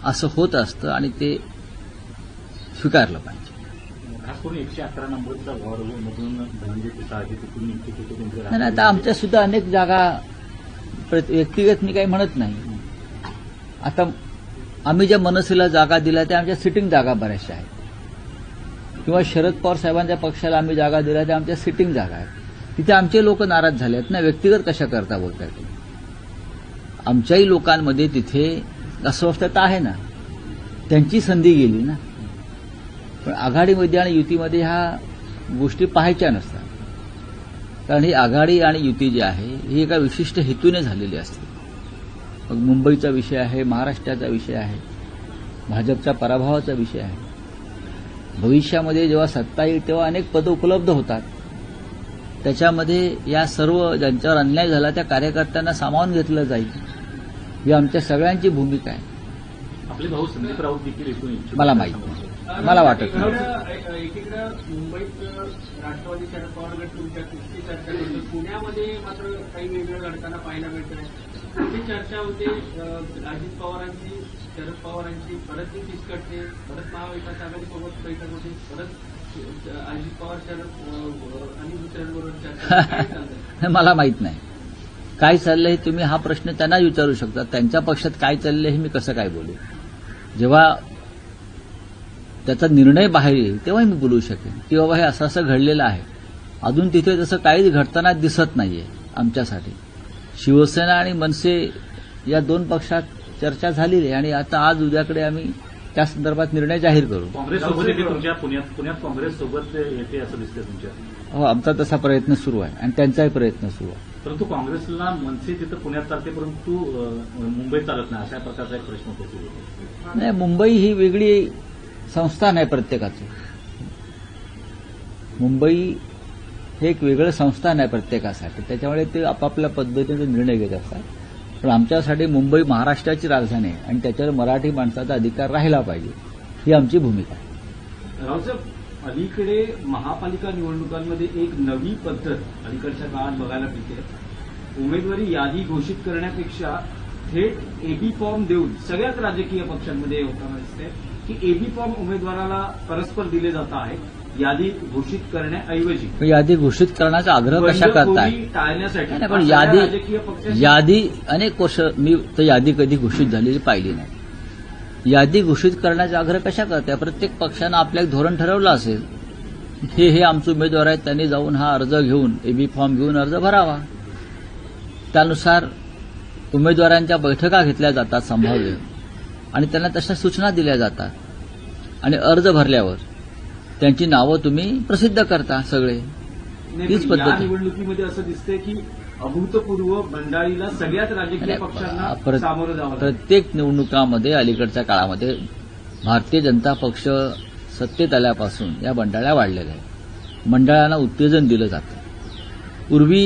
असं होत असतं आणि ते स्वीकारलं पाहिजे. खास करून 111 नंबरचा वॉर्डमधून धनंजय पिसाळचे तिथून नियुक्ती होते तुमच्या नाही, आता आमच्या सुद्धा अनेक जागा व्यक्तिगत मी काही म्हणत नाही. आता आम्ही ज्या मनसेला जागा दिल्या त्या आमच्या सिटिंग जागा बऱ्याचशा आहेत, किंवा शरद पवार साहेबांच्या पक्षाला आम्ही जागा दिल्या त्या आमच्या सिटिंग जागा आहेत. तिथे आमचे लोक नाराज झाले आहेत ना. व्यक्तिगत कशा करता बोलताय तुम्ही? आमच्याही लोकांमध्ये तिथे अस्वस्थता आहे ना, त्यांची संधी गेली ना. पण आघाडीमध्ये आणि युतीमध्ये ह्या गोष्टी पाहायच्या नसतात, कारण ही आघाडी आणि युती जी आहे ही एका विशिष्ट हेतूने झालेली असते. मग मुंबईचा विषय आहे, महाराष्ट्राचा विषय आहे, भाजपच्या पराभवाचा विषय आहे. भविष्यामध्ये जेव्हा सत्ता येईल तेव्हा अनेक पदं उपलब्ध होतात. त्याच्यामध्ये या सर्व ज्यांच्यावर अन्याय झाला त्या कार्यकर्त्यांना सामावून घेतलं जाईल, ही आमच्या सगळ्यांची भूमिका आहे. आपले भाऊ संदीप राऊत देखील येथून मला माहित नाही, मला वाटत नाही. एकीकडे मुंबईत राष्ट्रवादी शरद पवार गट तुमच्या कुस्ती चर्चा करतो, पुण्यामध्ये मात्र काही वेगळं घडताना पाहायला मिळतंय. कुठे चर्चा होते अजित पवारांची, शरद पवारांची, परत ती फिसकटते, परत महाविकास आघाडीसोबत बैठक होते, परत अजित पवार शरद आणि दुसऱ्यांबरोबर चर्चा. काय चाललंय? मला माहित नाही काय चाललंय. तुम्ही हा प्रश्न त्यांना विचारू शकता. त्यांच्या पक्षात काय चाललंय हे मी कसं काय बोलू? जेव्हा त्याचा निर्णय बाहेर येईल तेव्हा मी बोलू शकेन की बाबा हे असं असं घडलेलं आहे. अजून तिथे तसं काहीच घडताना दिसत नाहीये आमच्यासाठी. शिवसेना आणि मनसे या दोन पक्षात चर्चा झालेली आहे आणि आता आज उद्याकडे आम्ही त्या संदर्भात निर्णय जाहीर करू. काँग्रेससोबत येते तुमच्या पुण्यात काँग्रेससोबत येते असं दिसतंय तुमच्या. हो, आमचा तसा प्रयत्न सुरू आहे आणि त्यांचाही प्रयत्न सुरू आहे. परंतु काँग्रेसला मनसे तिथं पुण्यात चालते परंतु मुंबईत चालत नाही, अशा प्रकारचा एक प्रश्न होतो. नाही, मुंबई ही वेगळी संस्थान आहे प्रत्येकाचं. मुंबई हे एक वेगळं संस्थान आहे प्रत्येकासाठी, त्याच्यामुळे ते आपापल्या पद्धतीने निर्णय घेत असतात. पण आमच्यासाठी मुंबई महाराष्ट्राची राजधानी आहे आणि त्याच्यावर मराठी माणसाचा अधिकार राहिला पाहिजे, ही आमची भूमिका आहे. रावसाहेब, अलीकडे महापालिका निवडणुकांमध्ये एक नवी पद्धत अलीकडच्या काळात बघायला मिळते. उमेदवारी यादी घोषित करण्यापेक्षा थेट एबी फॉर्म देऊन सगळ्याच राजकीय पक्षांमध्ये होताना दिसते की एबी फॉर्म उमेदवाराला परस्पर दिले जात आहे यादी घोषित करण्याऐवजी. यादी घोषित करण्याचा आग्रह कशा करताय? टाळण्यासाठी. नाही, पण राजकीय पक्षांची यादी अनेक वर्ष मी तर यादी कधी घोषित झालेली पाहिली नाही. यादी घोषित करण्याचा आग्रह कशा करताय? प्रत्येक पक्षानं आपलं एक धोरण ठरवलं असेल, हे आमचे उमेदवार आहेत, त्यांनी जाऊन हा अर्ज घेऊन एबी फॉर्म घेऊन अर्ज भरावा. त्यानुसार उमेदवारांच्या बैठका घेतल्या जातात संभाव्य, आणि त्यांना तशा सूचना दिल्या जातात आणि अर्ज भरल्यावर त्यांची नावं तुम्ही प्रसिद्ध करता सगळे. तीच या पद्धत. निवडणुकीमध्ये असं दिसतंय की अभूतपूर्व बंडाळीला सगळ्याच राजकीय पक्षांना सामोरं जावं लागतं. प्रत्येक निवडणुकामध्ये अलीकडच्या काळामध्ये भारतीय जनता पक्ष सत्तेत आल्यापासून या बंडाळ्या वाढलेल्या आहेत. मंडळांना उत्तेजन दिलं जातं. पूर्वी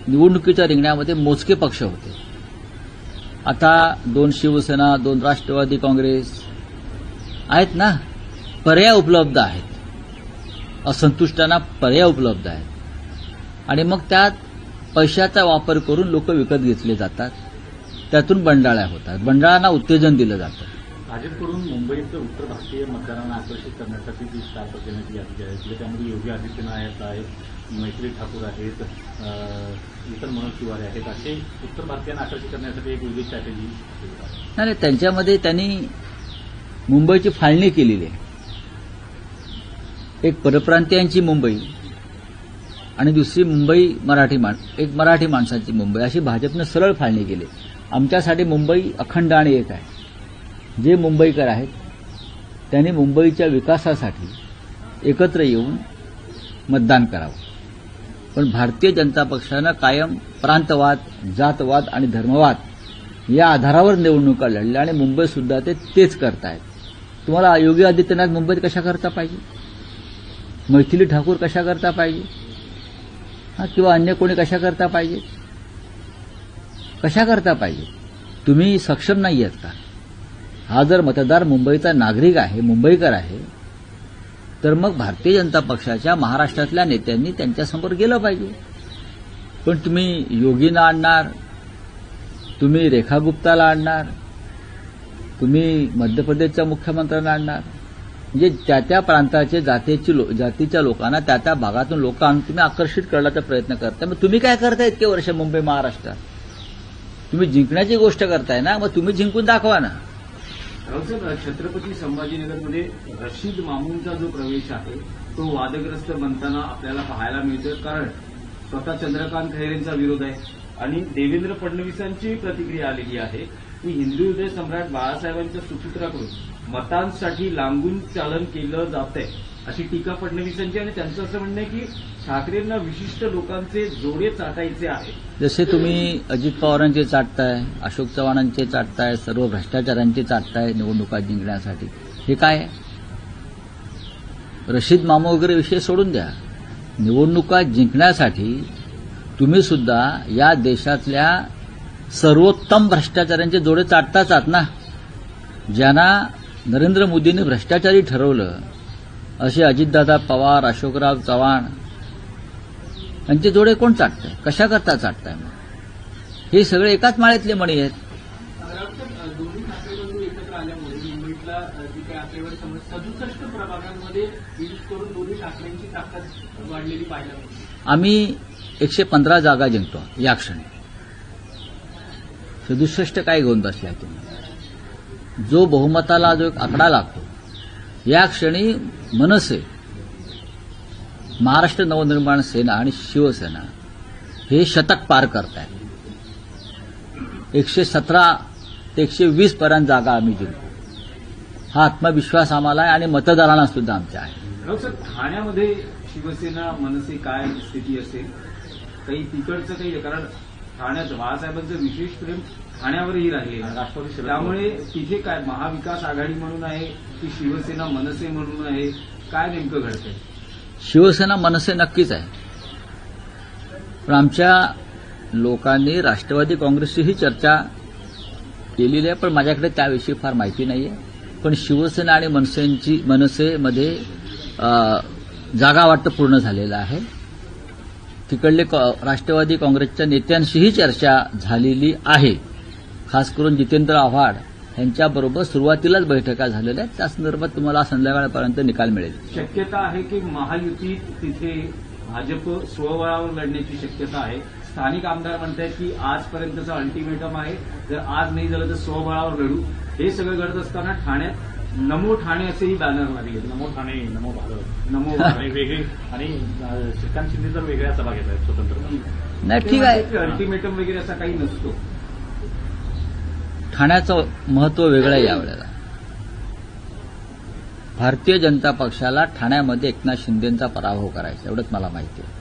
निवडणुकीच्या रिंगणामध्ये मोजके पक्ष होते. आता 2 शिवसेना, 2 राष्ट्रवादी काँग्रेस आहेत ना. पर्याय उपलब्ध आहेत, असंतुष्टांना पर्याय उपलब्ध आहेत, आणि मग त्यात पैशाचा वापर करून लोक विकत घेतले जातात. त्यातून बंडाळ्या होतात, बंडाळांना उत्तेजन दिलं जातं. भाजपकडून मुंबईत उत्तर भारतीय मतदारांना आकर्षित करण्यासाठी जी स्टार प्रचारणाची यादी आहे त्यामध्ये योगी आदित्यनाथ आहेत, मैत्री ठाकूर आहेत, इतर मनोज तिवारी आहेत, असे उत्तर भारतीयांना आकर्षित करण्यासाठी एक वेगळी स्ट्रॅटेजी. नाही, त्यांच्यामध्ये त्यांनी मुंबईची फाळणी केलेली आहे. एक परप्रांतीयांची मुंबई आणि दुसरी मुंबई एक मराठी माणसाची मुंबई, अशी भाजपनं सरळ फाळणी केली. आमच्यासाठी मुंबई अखंड आणि एक आहे. जे मुंबईकर आहेत त्यांनी मुंबईच्या विकासासाठी एकत्र येऊन मतदान करावं. पण भारतीय जनता पक्षानं कायम प्रांतवाद, जातवाद आणि धर्मवाद या आधारावर निवडणुका लढल्या आणि मुंबईसुद्धा तेच करतायत. तुम्हाला योगी आदित्यनाथ मुंबईत कशा करता पाहिजे, मैथिली ठाकूर कशा करता पाहिजे, किंवा अन्य कोणी कशा करता पाहिजे, कशा करता पाहिजे? तुम्ही सक्षम नाही आहेत का? हा जर मतदार मुंबईचा नागरिक आहे, मुंबईकर आहे, तर मग भारतीय जनता पक्षाच्या महाराष्ट्रातल्या नेत्यांनी त्यांच्यासमोर गेलं पाहिजे. पण तुम्ही योगींना आणणार, तुम्ही रेखा गुप्ताला आणणार, तुम्ही मध्य प्रदेशच्या मुख्यमंत्र्यांना आणणार, म्हणजे त्या त्या प्रांताचे जातीच्या लोकांना त्या त्या भागातून लोक आणून तुम्ही आकर्षित करण्याचा प्रयत्न करताय. मग तुम्ही काय करताय इतके वर्ष मुंबई महाराष्ट्रात? तुम्ही जिंकण्याची गोष्ट करताय ना, मग तुम्ही जिंकून दाखवा ना. रावसाहेब, छत्रपती संभाजीनगरमध्ये रशीद मामूनचा जो प्रवेश आहे तो वादग्रस्त बनताना आपल्याला पाहायला मिळतोय. कारण स्वतः चंद्रकांत खैरेंचा विरोध आहे आणि देवेंद्र फडणवीसांची प्रतिक्रिया आलेली आहे की हिंदू हृदय सम्राट बाळासाहेबांच्या सुपुत्राकडून मतांसाठी लांबून चालन केलं जात आहे अशी टीका फडणवीसांची. आणि त्यांचं असं म्हणणं आहे की ठाकरेंना विशिष्ट लोकांचे जोडे चाटायचे आहे. जसे तुम्ही अजित पवारांचे चाटताय, अशोक चव्हाणांचे चाटताय, सर्व भ्रष्टाचारांचे चाटताय निवडणुका जिंकण्यासाठी. हे काय आहे? रशीद मामू वगैरे विषय सोडून द्या. निवडणुका जिंकण्यासाठी तुम्ही सुद्धा या देशातल्या सर्वोत्तम भ्रष्टाचारांचे जोडे चाटताच आहात ना. ज्यांना नरेंद्र मोदींनी भ्रष्टाचारी ठरवलं असे अजितदादा पवार, अशोकराव चव्हाण यांचे जोडे कोण चाटतंय? कशा करता चाटताय? मग हे सगळे एकाच माळ्यातले मणी आहेत. दोन्ही ठाकरे बंधू एकत्र आल्यामुळे मुंबईतला जी काही आकडेवारी 67 प्रभागांमध्ये यूज करून दोन्ही ठाकरेंची ताकद वाढलेली पाहायला मिळते. आम्ही 115 जागा जिंकतो या क्षणी. 67 काय घेऊन बसलाय तुम्ही? जो बहुमताला जो एक आकडा लागतो या क्षणी मनसे, महाराष्ट्र नवनिर्माण सेना आणि शिवसेना हे शतक पार करतायत. 117 ते 120 पर्यंत जागा आम्ही जिंकू. हा आत्मविश्वास आम्हाला आहे आणि मतदारांना सुद्धा आमच्या आहे. रावसाहेब, ठाण्यामध्ये शिवसेना मनसे काय स्थिती असेल? काही तिकडचं काही, कारण ठाण्याचं बाळासाहेबांचं विशेष प्रेम ठाण्यावरही राहिले राष्ट्रवादी शरद त्यामुळे तिथे काय महाविकास आघाडी म्हणून आहे की शिवसेना मनसे म्हणून आहे? काय नेमकं घडतंय? शिवसेना मनसे नक्कीच आहे, पण आमच्या लोकांनी राष्ट्रवादी काँग्रेसचीही चर्चा केलेली आहे, पण माझ्याकडे त्याविषयी फार माहिती नाहीये. पण शिवसेना आणि मनसेमध्ये जागा वाटप पूर्ण झालेलं आहे. तिकडले राष्ट्रवादी काँग्रेसच्या नेत्यांशीही चर्चा झालेली आहे. खास करून जितेंद्र आव्हाड यांच्याबरोबर सुरुवातीलाच बैठका झालेल्या आहेत. त्या संदर्भात तुम्हाला संध्याकाळपर्यंत निकाल मिळेल. शक्यता आहे की महायुतीत तिथे भाजप स्वबळावर लढण्याची शक्यता आहे. स्थानिक आमदार म्हणतात की आजपर्यंतचं अल्टिमेटम आहे, जर आज नाही झालं तर स्वबळावर लढू. हे सगळं घडत असताना ठाण्यात नमो ठाणे असेही बॅनर लागले. नमो ठाणे, नमो भारत, नमो आणि वेगळे, आणि श्रीकांत शिंदे तर वेगळ्या सभा घेत आहेत स्वतंत्र. नाही, ठीक आहे. अल्टिमेटम वगैरे असा काही नसतो. ठाण्याचं महत्व वेगळं आहे यावेळेला. भारतीय जनता पक्षाला ठाण्यामध्ये एकनाथ शिंदेंचा पराभव करायचा, एवढंच मला माहिती आहे.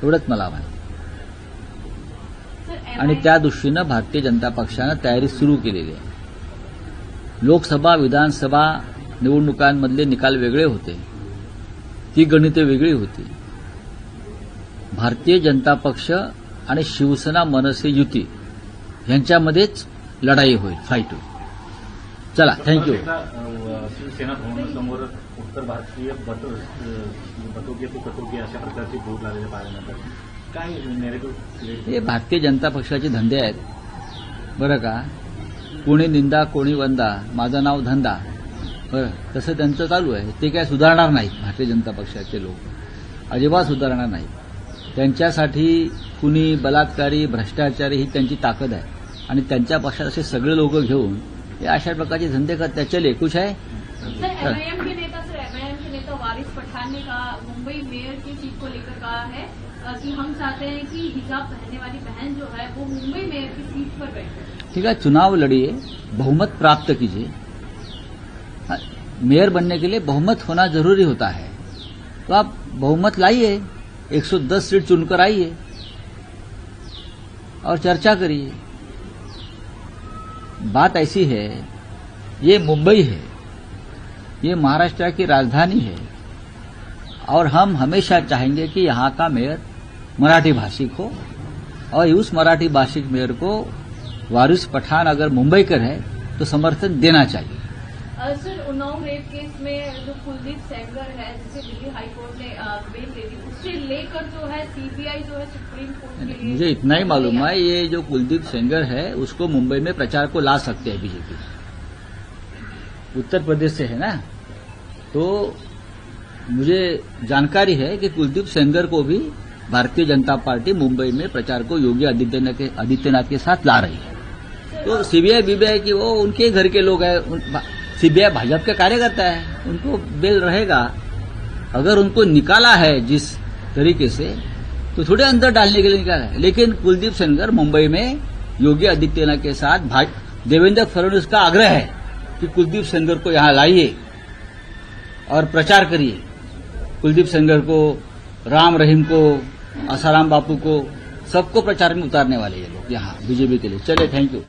एवढंच मला माहिती. आणि त्या दृष्टीनं भारतीय जनता पक्षानं तयारी सुरू केलेली आहे. लोकसभा, विधानसभा निवडणुकांमधले निकाल वेगळे होते, ती गणिते वेगळी होती. भारतीय जनता पक्ष आणि शिवसेना मनसे युती यांच्यामध्येच लढाई होईल, फाईट होईल. चला, थँक्यू. शिवसेना भवनासमोर उत्तर भारतीय बटोगे तो कटोगे अशा प्रकारचे बोर्ड लागलेले पाहायला मिळतात. काय नेरेटिव्ह? हे भारतीय जनता पक्षाचे धंदे आहेत बरं का. कोणी निंदा, कोणी वंदा, माझं नाव धंदा, बरं, तसं त्यांचं चालू आहे. ते काय सुधारणार नाहीत. भारतीय जनता पक्षाचे लोक अजिबात सुधारणार नाहीत. त्यांच्यासाठी कुणी बलात्कारी, भ्रष्टाचारी ही त्यांची ताकद आहे आणि त्यांच्या पक्षात असे सगळे लोक घेऊन हे अशा प्रकारचे धंदे करतात. चले, खुश आहे. एमआईएम के नेता वारिस पठान ने कहा, मुंबई मेयर की सीट को लेकर कहा है कि हम चाहते हैं कि हिजाब पहनने वाली बहन जो है वो मुंबई मेयर की सीट पर बैठे. ठीक है, चुनाव लड़िए, बहुमत प्राप्त कीजिए. मेयर बनने के लिए बहुमत होना जरूरी होता है, तो आप बहुमत लाइए, 110 सीट चुनकर आइए और चर्चा करिए. बात ऐसी है, ये मुंबई है, ये महाराष्ट्र की राजधानी है और हम हमेशा चाहेंगे कि यहाँ का मेयर मराठी भाषिक हो और उस मराठी भाषिक मेयर को वारिस पठान अगर मुंबईकर है तो समर्थन देना चाहिए. सर, उन्नाव रेप केस में जो कुलदीप सेंगर है, जिसे दिल्ली हाईकोर्ट ने बेल दे दी, उससे लेकर जो है सीबीआई जो है सुप्रीम कोर्ट के लिए, मुझे इतना ही मालूम है, ये जो कुलदीप सेंगर है उसको मुंबई में प्रचार को ला सकते हैं बीजेपी। उत्तर प्रदेश से है ना, तो मुझे जानकारी है कि कुलदीप सेंगर को भी भारतीय जनता पार्टी मुंबई में प्रचार को योगी आदित्यनाथ के साथ ला रही है। तो सीबीआई बीबीआई की वो उनके घर के लोग हैं, सीबीआई भाजपा के कार्यकर्ता है, उनको बेल रहेगा। अगर उनको निकाला है जिस तरीके से, तो थोड़े अंदर डालने के लिए निकाला है। लेकिन कुलदीप सेंगर मुंबई में योगी आदित्यनाथ के साथ देवेंद्र फडणवीस का आग्रह है कि कुलदीप सेंगर को यहां लाइए और प्रचार करिए। कुलदीप सेंगर को, राम रहीम को, आसाराम बापू को, सबको प्रचार में उतारने वाले ये लोग यहां बीजेपी के लिए। चले, थैंक यू।